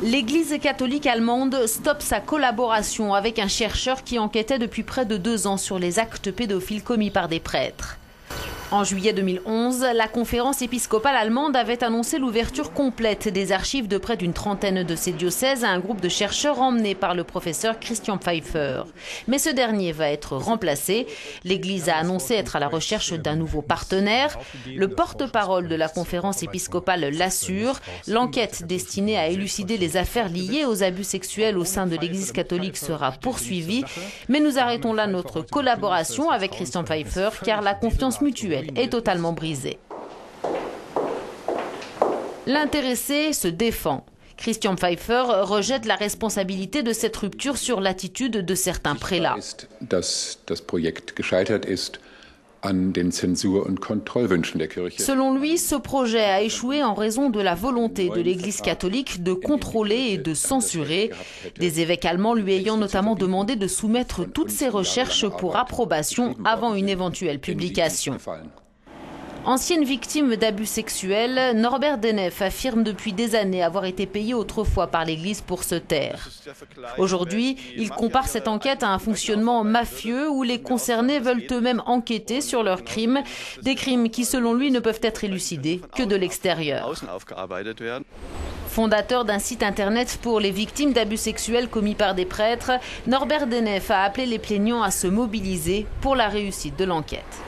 L'Église catholique allemande stoppe sa collaboration avec un chercheur qui enquêtait depuis près de 2 ans sur les actes pédophiles commis par des prêtres. En juillet 2011, la conférence épiscopale allemande avait annoncé l'ouverture complète des archives de près d'une trentaine de ces diocèses à un groupe de chercheurs emmené par le professeur Christian Pfeiffer. Mais ce dernier va être remplacé. L'Église a annoncé être à la recherche d'un nouveau partenaire. Le porte-parole de la conférence épiscopale l'assure. L'enquête destinée à élucider les affaires liées aux abus sexuels au sein de l'Église catholique sera poursuivie. Mais nous arrêtons là notre collaboration avec Christian Pfeiffer car la confiance mutuelle est totalement brisée. L'intéressé se défend. Christian Pfeiffer rejette la responsabilité de cette rupture sur l'attitude de certains prélats. Selon lui, ce projet a échoué en raison de la volonté de l'Église catholique de contrôler et de censurer, des évêques allemands lui ayant notamment demandé de soumettre toutes ses recherches pour approbation avant une éventuelle publication. Ancienne victime d'abus sexuels, Norbert Denef affirme depuis des années avoir été payé autrefois par l'Église pour se taire. Aujourd'hui, il compare cette enquête à un fonctionnement mafieux où les concernés veulent eux-mêmes enquêter sur leurs crimes, des crimes qui selon lui ne peuvent être élucidés que de l'extérieur. Fondateur d'un site internet pour les victimes d'abus sexuels commis par des prêtres, Norbert Denef a appelé les plaignants à se mobiliser pour la réussite de l'enquête.